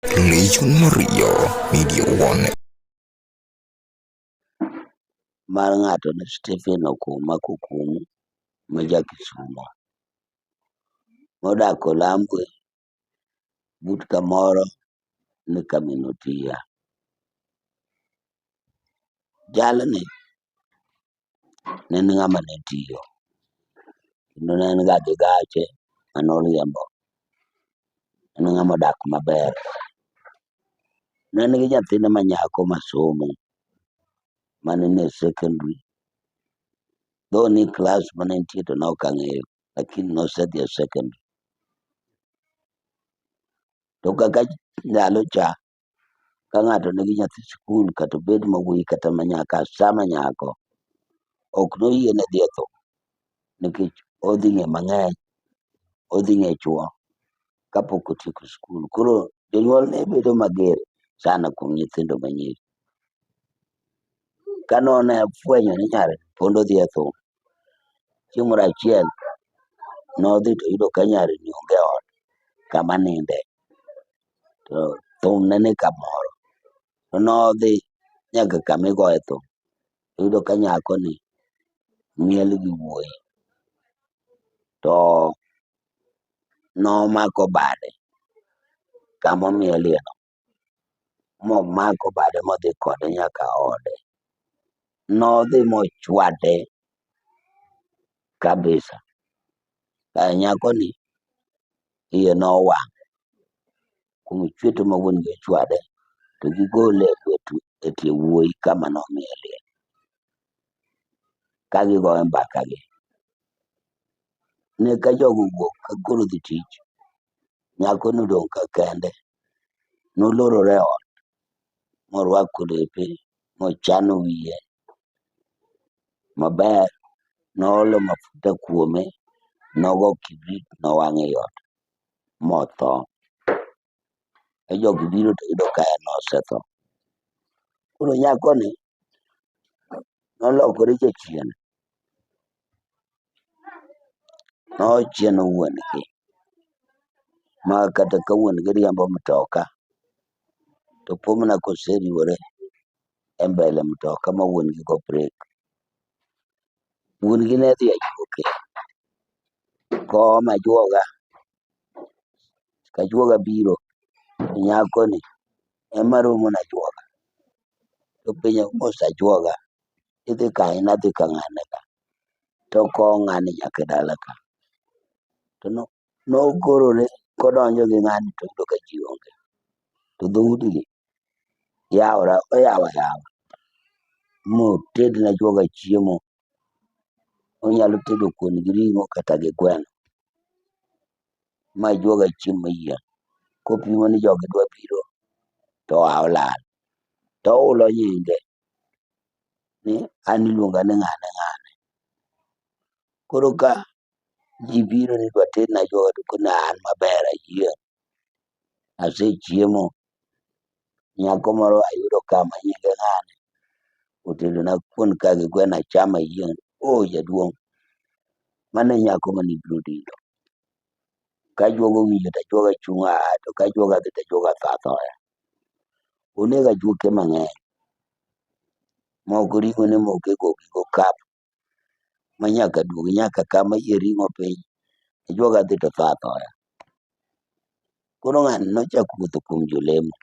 Legion Mario Media One. Mar ng'ato ni Stephen Okuma Kukumu ma ja Kisumo modak Olambwe but kamoro ni Kaminotia. Jalni ne en ng'ama ne tiyo kendo ne en ga gi gache manoriembo, en ng'ama odak maber. Ne en gi nyathine manyako masomo mane nie secondary, though ni klas mane entie to nok ang'eyo, lakini nosedhi e secondary. To kaka ndalo cha ka ng'ato nigi nyathi skul kata obed ma wuoyi kata manyako, sama nyako ok noyiene dhi e thum nikech odhi ng'e mang'eny, odhi ng'e chuo kapok otieko skul. Koro jonyuol ne bedo mager sana kuom nyithindo manyiri. Ka nofwenyo ni nyare pod odhi e thum, chieng' moro achiel nodhi toyudo ka nyare ni onge ot kama ninde, to thum ne ni kamoro. To nodhi nyaka kamigoye thum, oyudo ka nyakoni miel gi wuoyi, to nomako bade kamomielie no, momako bade modhi kode nyaka ode. Nodhi mochwade kabisa. Nyakoni iye nowang' kuom chweto ma wuon gi ochwade to gigole e tie wuoyi kama nomielie ka gigoyo mbaka gi. Ne ka jogo owuok ka koro odhi tich, nyako nodong' ka kende, nolorore e ot morwako lepe mochano wiye maber, noolo mafuta kuome, nogo kibrit nowang'e i ot motho. E jogi biro toyudo ka en osetho. Koro nyakoni nolokore jachien, nochieno wuon gi ma kata ka wuon gi riembo mtoka to po mana koseriwore e mbele mtoka ma wuon gi go brek, wuon gi ne dhi ajuoke koomo ajuoga, kajuoga biro to nyakoni ema romo najuoga topenje ni mos ajuoga, idhi kanye? Nadhi ka ng'ane ka, tokowo ng'ani nyaka e dala ka. To nogorore kodonjo gi ng'ani toyudo ka ji onge, to dhoudi oyawo ayawa motedne ajuoga chiemo. Onyalo tedo kuon gi ring'o kata gi gweno ma ajuoga chiem mayieng'. Kopimo ni jogi dwa biro to oa olal, tohulo nyinge ni an iluonga ni ng'ane ng'ane. Koro ka ji biro ni idwa tedna ajuoga tokoni an maber ayieng', asechiemo. Nyako moro ayudo ka ma nyinge ng'ane otedona kuon ka gi gweno achamo ayieng'. Oh jaduong', mano e nyako mane ibiro dino. Ka ajuoga owinjo to ajuoga chung', to ka ajuoga dhi to ajuoga tho athoya. Onego ajuoke mang'eny, moko ring'o ne moke gogi gokapu ma nyaka duogi nyaka kama yie ring'o piny, ajuoga dhi to tho athoya. Koro ng'ani nochako wuotho kuom jolemo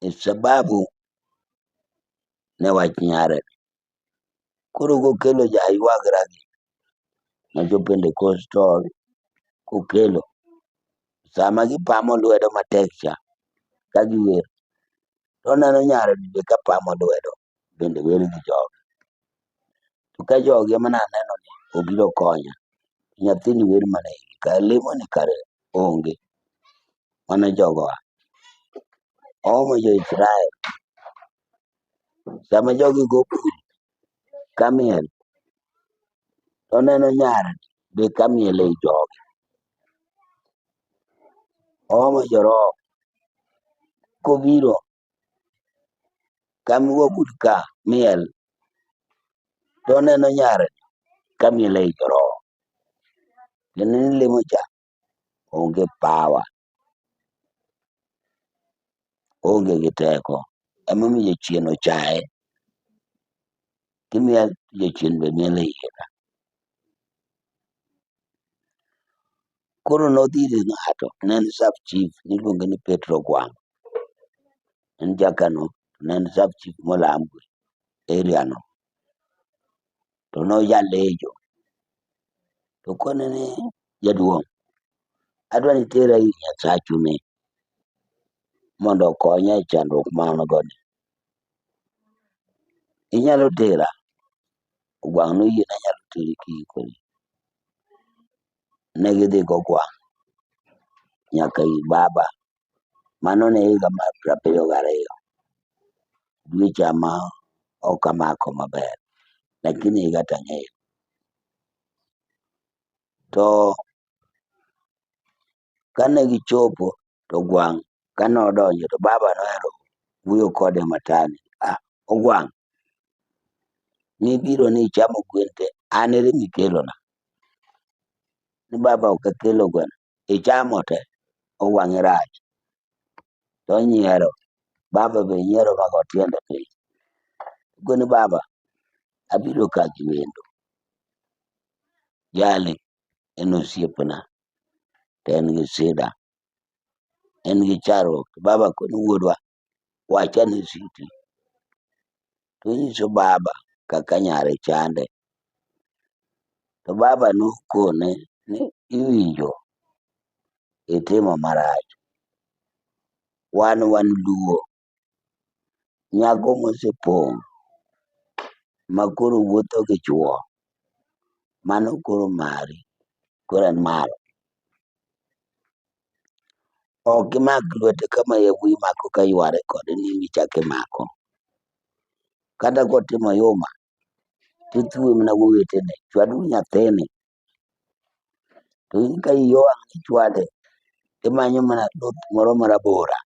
e sababu ne wach nyare. Koro gokelo jaywagra gi ma jo Pentecostal, kokelo sama gipamo lwedo matek cha ka giwer, toneno nyaroni be ka pamo lwedo bende wer gi jogi. To ka jogi ema naneno ni obiro konya, nyathini wer mana igi ka, lemoni kare onge. Mano jogo a oomo jo-Israel, sama jogi go bul kamiel, toneno nyarni be kamiel ei jogi. Oomo jo-Roho, kobiro kamigo bul ka miel, toneno nyarni kamiel ei jo-Roho. Tiende ni lemo cha onge power, onge gi teko. Emomiyo jachien ochaye, kimiel jachien be miel e iye ka. Koro nodhi ir ng'ato, ne en sub chief niluonge ni Petro Ogwang', en Jakano, ne en sub chief Molambwe area no, to nojalejo. To kone ni jaduong', adwa ni itera ir Nyasachu ni mondo okonya e chandruok ma an go ni. Inyalo tera? Ogwang' noyie ni anyalo teri kihikori. Negidhi gOgwang' nyaka ir baba, mano ne higa mar 72, dwecha ma ok amako maber, lakini higa tang'eyo. To kane gichopo to Ogwang' kane odonjo to baba nohero wuoyo kode matani. Ogwang', nibiro ni ichamo gwen te, an ere mikelona? Ni baba ok akelo gweno, ichamo te? Ogwang' irach. To onyiero, baba be nyiero mago tiende piny. Koni baba, abiro ka gi wendo, jali en osiepna, to en gi sida, en gi chandruok. To baba koni wuodwa, wachane siti. To onyiso baba kaka nyare chande. To baba nokone ni iwinjo, itimo marach. Wan Luo, nyako mosepong' makoro wuotho gi chuo, mano koro mari, koro en mara. Ok imak lwete kama yawuoyi mako ka yware kode ni in ichak imako. Kata kotimo yuma, tithuwe mana gowetene, chwaduru nyathini. To in ka iyi owang' ni ichwade, imanyo mana luth moro marabora,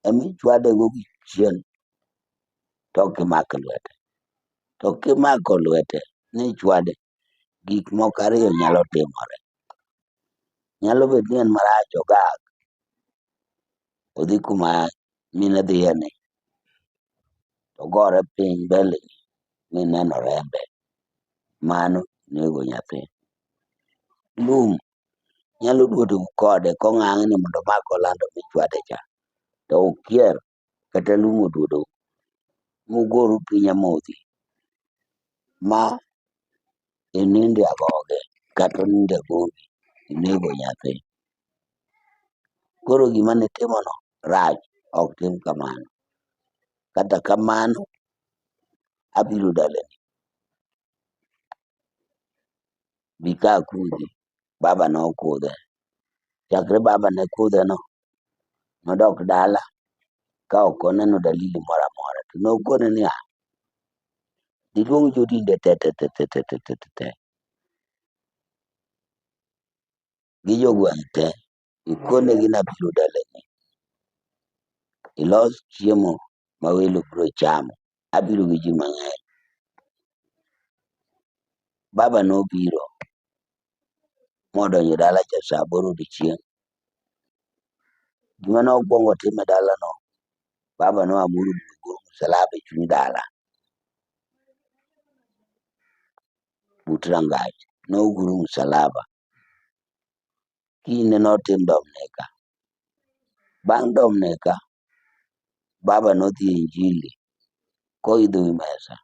emichwade go gi chien, to ok imak lwete. To kimako lwete ni ichwade, gik moko ariyo nyalo timore. Nyalo bet ni en marach ogak, odhi kuma mine dhiye ni, ogore piny mbele ni mineno rembe, mano nego nyathi. Lum nyalo duotou kode kong'ang'ni mondo omak Orlando michwade cha, to ukier kata lum oduodou mugoru piny amodhi, ma inindi agoge kata oninde gowi, inego nyathi. Koro gima nitimono rach, ok tim kamano. Kata kamano, abiro dalani, bi ka akudhi. Baba nokudhe. Chakre baba ne kudhe no, nodok dala ka ok oneno dalili moro amora. To nokone niya, diluong jodinde te gi jogweng' te, ikonegi ni abiro dalani, ilos chiemo ma welo biro chamo, abiro gi ji mang'eny. Baba nobiro modonjo dala cha sa 8 odiochieng'. Gima nokwongo timo e dalano, baba noamuru ni ogor msalaba e chuny dala, but rangach, noguro msalaba. Kinyne notim Dominika. Bang' Dominika, baba nodhi e injili koidho wi mesa.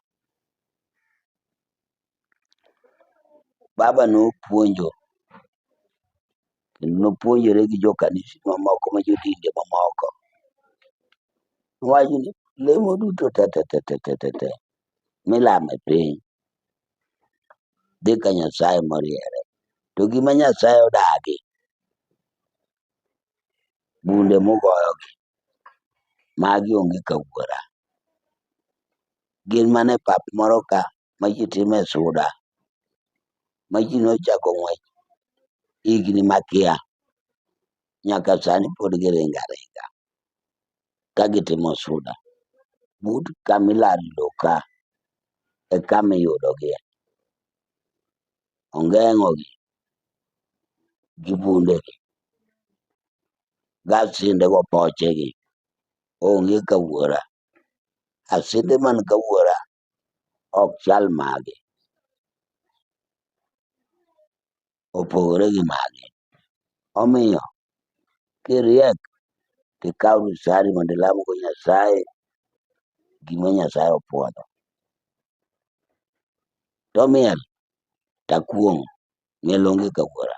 Baba nopuonjo, kendo nopuonjore gi jokanise mamoko ma jodinde mamoko. Nowacho ni lemo duto te milamo e piny dhi ka Nyasaye moriere. To gima Nyasaye odagi, bunde mugoyogi, magi onge ka Wuora. Gin mana e pap moro ka ma ji time suda, ma ji nochako ng'wech higni makia, nyaka sani pod giringo aringa ka gitimo suda. But kamilare lowo ka e kamiyudogie. Ongeng'o gi gi bundegi. gasinde go pochegi onge kawuora. Asinde man kawuora ok chal magi, opogore gi magi. Omiyo kiriek tikaw rusari mondo ilamo go Nyasaye gima Nyasaye opuodho. To miel takuong', miel onge kawuora.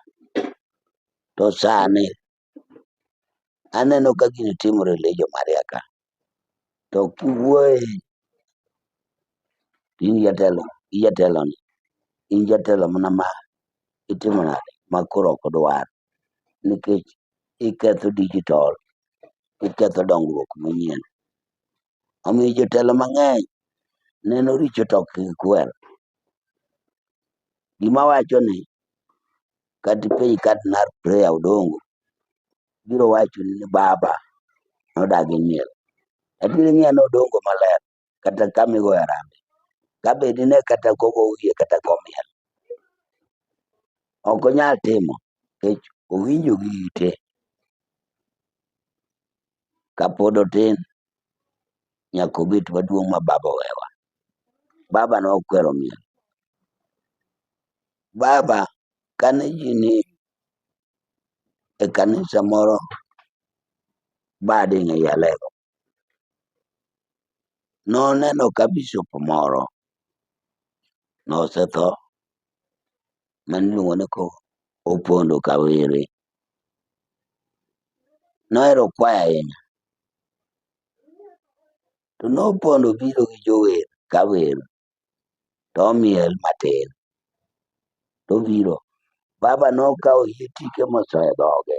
To sani aneno ka gini timore Lejo Maria ka. To kiwuoye in jatelo mana ma itimo nade ma koro ok odwar, nikech iketho digital, iketho dongruok manyien. Omiyo jotelo mang'eny neno richo to ok gikwer. Gima wacho ni kata penj Cardinal Prayer Odongo biro wacho ni baba nodagi miel. Adieri ng'e ni Odongo maler kata kamigo yarambe. Kabed ne kata kogo wiye kata komiel, ok onyal timo nikech owinjo gi ite kapod otin nyaka obet maduong' ma baba owewa. Baba nokwero miel. Baba kane ji ni e kanisa moro Bading' ei Alego, noneno ka bishop moro nosetho maniluongo ni Opondo Kawere. Nohero kwayo ahinya, to Opondo biro gi jower kawer to omiel matin to biro. Baba nokawo yie tike mosoyo dhoge.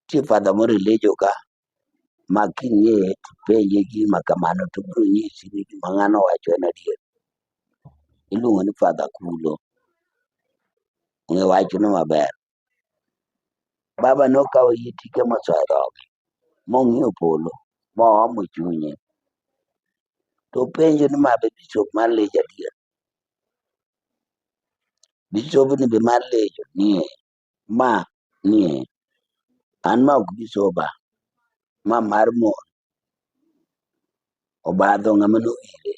Nitie father moro e Lejo ka ma king'eye tipenje gima kamano to biro nyisi ni gima ng'ano wacho en adier. Iluongo ni Father Kulo, ong'e wachno maber. Baba nokawo yie tike mosoyo dhoge mong'iyo polo moomo chunye to penjo ni ma be bishop mar Lejo adier? Bishop ni be mar Lejo? Nie. Ma nie. An ma ok bisoba, ma mar mon obadho ng'ama nowire.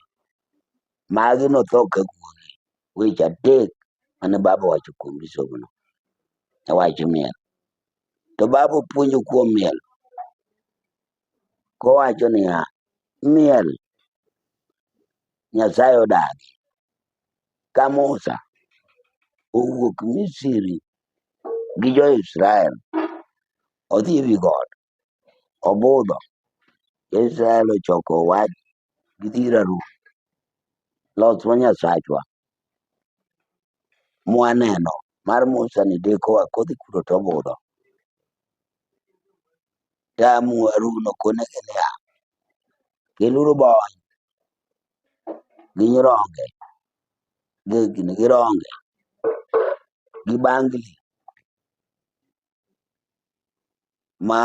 Magi notho ka guogi. Weche adek mane baba owacho kuom bishop no e wach miel. To baba opuonjo kuom miel kowacho niya, miel Nyasaye odagi. Ka Musa owuok Misri gi jo Israel odhi ewi got obudho, jo Israel ochoko wach gidhi ir Harun, loswa Nyasachwa mwaneno. Mar Musa ni dekowa kodhi kuro tobudho. Tamu Harun okonegi niya, keluru bony gi nyironge gi ronge gi bangli ma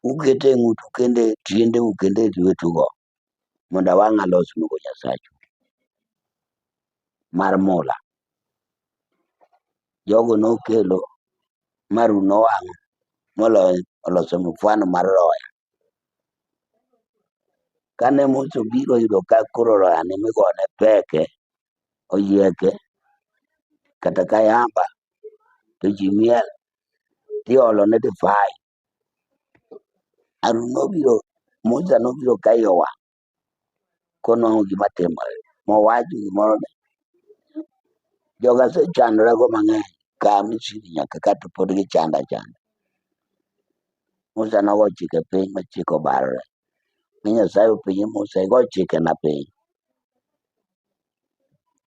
ukete ng'utu kende tiendeu kende lwetugo mondo awang' alosnugo Nyasachu mar mula. Jogo nokelo ma Harun nowang'o moloso mfano mar roya. Kane Musa obiro oyudo ka koro roya ni migone peke oyieke kata kayamba to ji miel tiolone divai. Harun nobiro, Musa nobiro ka iye owang' konwang'o gima timore mowacho gimoro ni joga asechandora go mang'eny ka Misri nyaka ka to pod gichanda chanda. Musa nogo chike piny ma chike obarore. Ni Nyasaye openje Musa, igo chike na piny.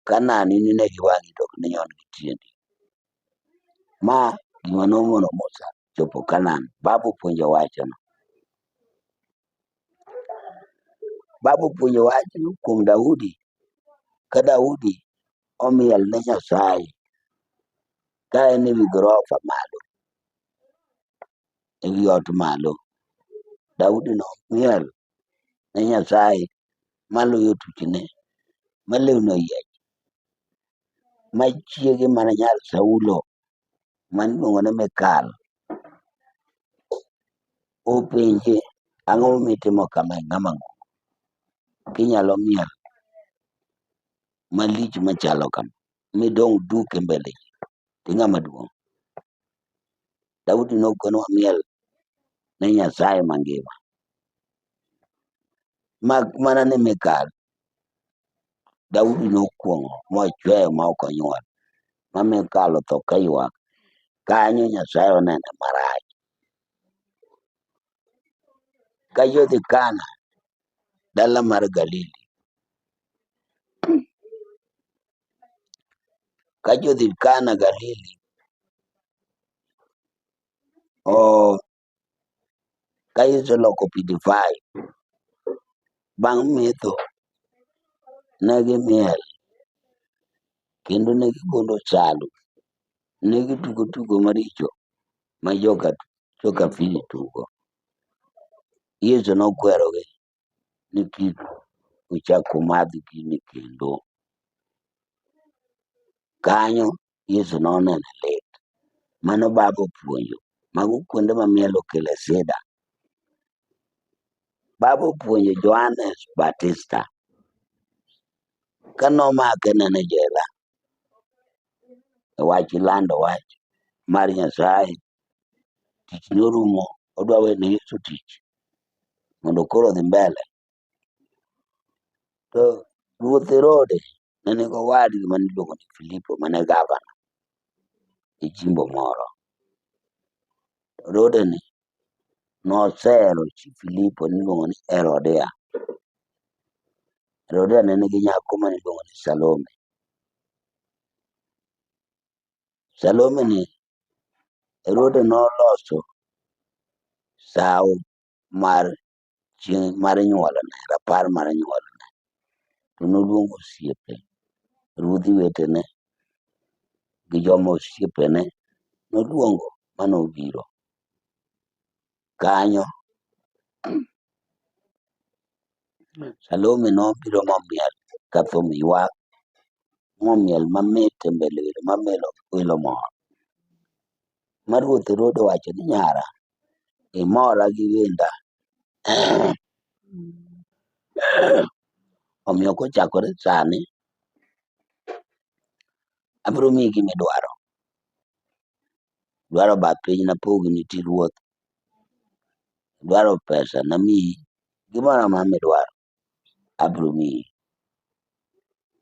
Kanaan in ine gi wang'i to ok ne nyon gi tiendi. Ma gima nomono Musa chopo Kanaan. Baba opuonjo wachno. Baba opuonjo wachno kuom Daudi. Ka Daudi omiel ne Nyasaye ka en ewi gorofa malo, ewi ot malo. Daudi nomiel ne Nyasaye maloyo tuchne ma lewni oyiech. machiege mana nyar Saulo maniluongo ni Mikal openje, ang'o mitimo kama, ng'ama kinyalo miel malich machalo kama midong' duke mbele ng'ama duong'. Daudi nokonwa miel ne Nyasaye mangima, mak mana ni Mikal Daudi nokuong'o mochweyo ma ok onyuol, ma Mikal otho ka ywak. Kanyo Nyasaye onene marach. Kajodhi Kana, dala mar Galili, kajodhi Kana Galili, ka Yesu oloko pi divai, bang' metho negi miel kendo negi gondo salu, negi tugo tugo maricho ma joka Fili tugo. Yesu nokwerogi ni kik uchak umadh gini kendo. Kanyo Yesu nonene lit. Mano Baba opuonjo. Mago kuonde ma miel okele sida. Baba opuonjo Johannes Batista kanomake nene jela e wach lando wach mar Nyasaye, tich norumo, odwa wene Yesu tich mondo koro odhi mbele. To Ruoth Herode ne nigi owadgi maniluongo ni Filipo mane gavana e jimbo moro. Herode ni nosehero chi Filipo niluongo ni Herodia. Herodia ne nigi nyako maniluongo ni Salome. Salome ni Herode noloso sawo mar chieng' mar nyuolne, rapar mar nyuolne, to noluongo osiepe, ruodhi wetene gi joma osiepene noluongo manobiro. Kanyo Salome nobiro momiel ka thum ywak, momiel mamit e mbele welo, mamelo welo mor. Ma Ruoth Herode owacho ni nyara, imora gi wenda. Omiyo kochakore sani, abiro miyi gimidwaro. Dwaro bath piny napogni ti ruoth, dwaro pesa namiyi, gimoro amora midwaro abiro miyi.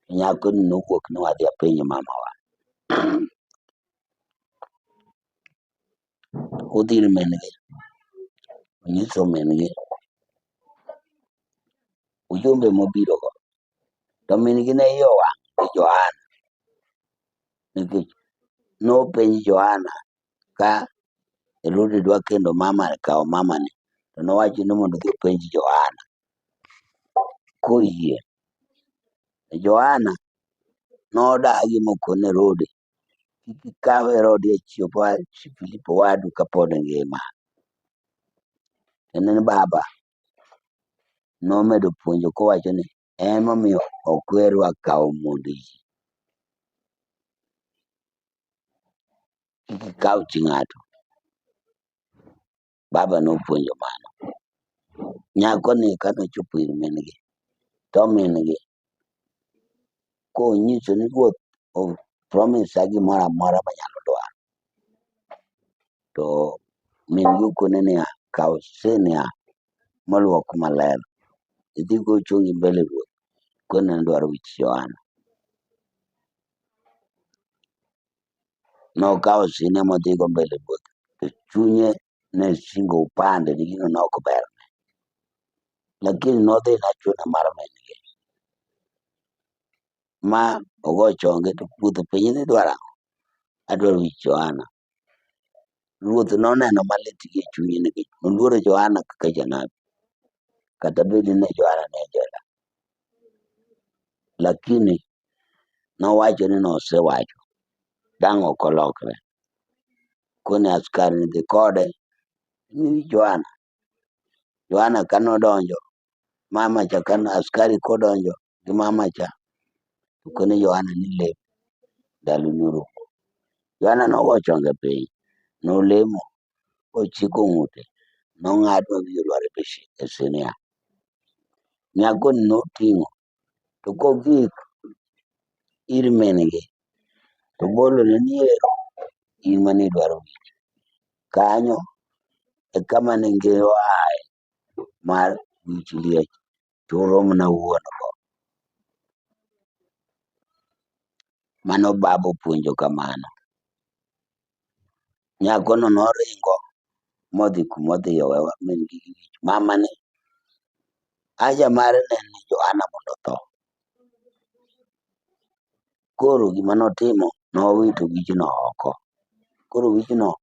Nyako ni nowuok ni wadhi apenj mamawa. Odhi ir min gi, onyiso min gi ujumbe mobiro go. To min gi ne iye owang' gi Johana, nikech nopenj Johana ka Herode dwa kendo kawo mamani, to nowacho ni mondo odhi openj Johana koyie. Johana nodagi mokone Herode, kik ikaw Herode chi Filipo owadu kapod ngima. En Baba nomedo puonjo kowacho ni emomiyo ok werwa kawo mond ji, kik ikaw chi ng'ato. Baba nopuonjo mano. Nyako ni kanochopo ir min gi, to min gi konyiso ni Ruoth o promise gimoro amora manyalo dwaro, to min gi okone niya, kaw sinia moluok maler, idhi go chungi mbele Ruoth kone ni dwaro wich Johana. Nokawo sinia modhigo mbele Ruoth, to chunye ne singo upande ni gino nok berne, lakini nodhi nachuna mar min gi, ma ogo chonge to Ruoth openje ni idwaro ang'o? Adwaro wich Johana. Ruoth noneno malit gi e chunye nikech noluoro Johana kaka janabi, kata bed ni Johana ne jela, lakini nowacho ni nosewacho, dang' ok olokre. Kone askari ni dhi kode mi wich Johana. Johana kanodonjo, mamacha askari kodonjo gi mamacha, to kone Johana ni lep ndalo nyoro. Jana nogo chonge piny, nolemo, ochiko ng'ute, nong'ad mawiye olwar e sinia. Nyakoni noting'o to kogik ir min gi to bolone ni ero in manidwaro winjo. Kanyo e kama ne ngero ae mar wich liech to oromna wuon go. Mano baba opuonjo kamano. Nyakono noringo modhi kumodhiyo owewa min gi wich. Mamane haja mare ne en ni Johana mondo otho. Koro gima notimo, nowito wichno oko. Koro wichno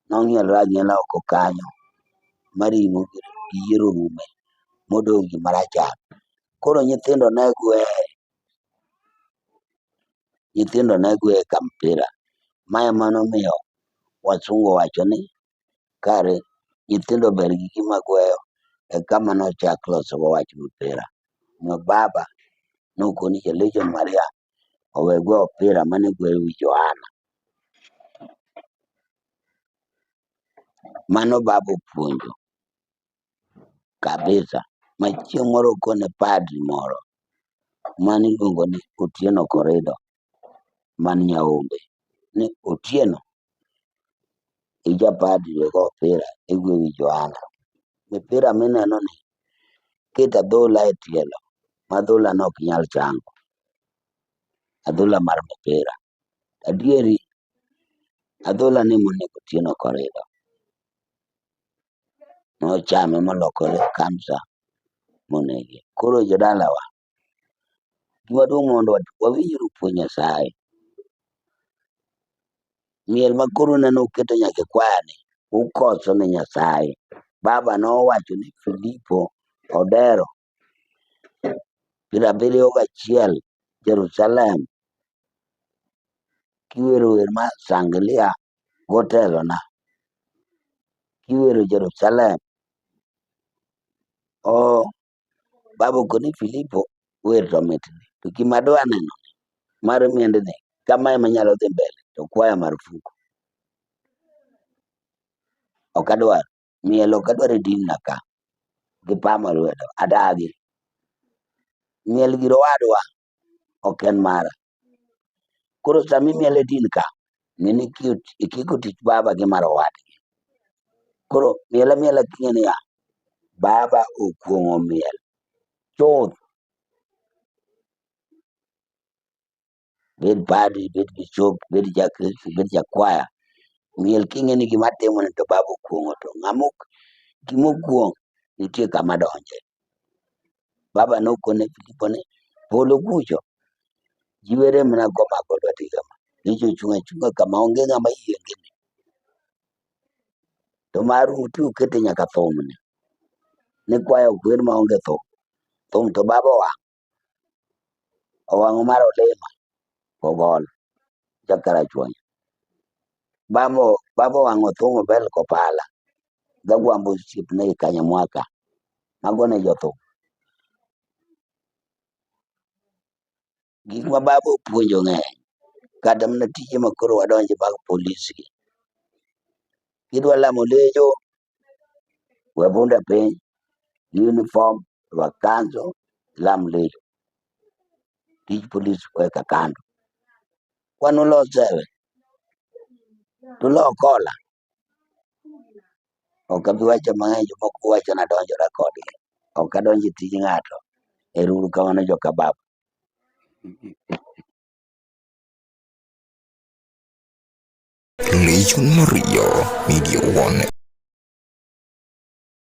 nong'ielore ang'iela oko kanyo ma ring'o gi yier orume modong' gi marachar. Koro nyithindo ne gweye ka mpira. Ma ema nomiyo wasungu owacho ni kare nyithindo ber gi gima gweyo, e kama nochak losogo wach mpira. Omiyo baba nokoni cha Legion Maria owe gweyo opira mane gweyo wi Johana. Mano baba opuonjo kabisa. Machieng' moro okone padri moro maniluongo ni Otieno Korido man Nyaombe ni Otieno, ija padri go opira igwe wi Johana. Mipira mineno ni ket adhola e tielo ma adhola no ok nyal chango. Adhola mar mipira. Adieri adhola ni monego Otieno Korido. Nochame molokore kansa monege. Koro jodalawa, gima duong' mondo wawinjru puonj Nyasaye. Miel ma koro neno uketo nyaka e kwaya ni, ukoso ne Nyasaye. Baba nowacho ni Filipo Odero 71 Jerusalem kiwero wer ma Sanglia gotelona. Kiwero Jerusalem. Baba okoni Filipo wer to mitni. To gima adwa neno mar miendni kama ema nyalo dhi mbele to kwaya marufuku. Ok adwar. Miel ok adwar e dinna ka. Gi pamo lwedo. Adagi. Miel gir owadwa ok en mara. Koro sami miel e din ka, nene ikiko tich baba gi mar owadgi. Koro miel amiela king'e niya, baba okuong'o miel chuth. Bed padri, bed bishop, bed jakristo, bed jakwaya. Miel king'e ni gima timoni to baba okuong'o to gimokuong' nitie kama donje. Baba nokone Filipo ni polo kucho ji were mana go mago lwetgi kama. Richo chung' achung'a kama onge ng'ama yiengni. To maru ti ukete nyaka thumni. Ni kwaya ok wer maonge thum. Thum to baba owang'o mar olima ogol Jakarachuonyo. Baba owang'o thum obel kopala. Gagwambo osiepne e Kanyamwaka. Magone jothum. Gik ma baba opuonjo ng'eny. Kata mana tije ma koro wadonje mag polis gi. Kidwa lamo lejo, we bunda piny, uniform, rwak kanzo, lam lejo. Tij polis weka kando. Wan ulo 7. Tulo kola. Ok abi wacho mang'eny, jomoko wacho nadonjora kodgi. Ok adonje tij ng'ato. Ero uru kamano joka baba. Legion Maria, Media One.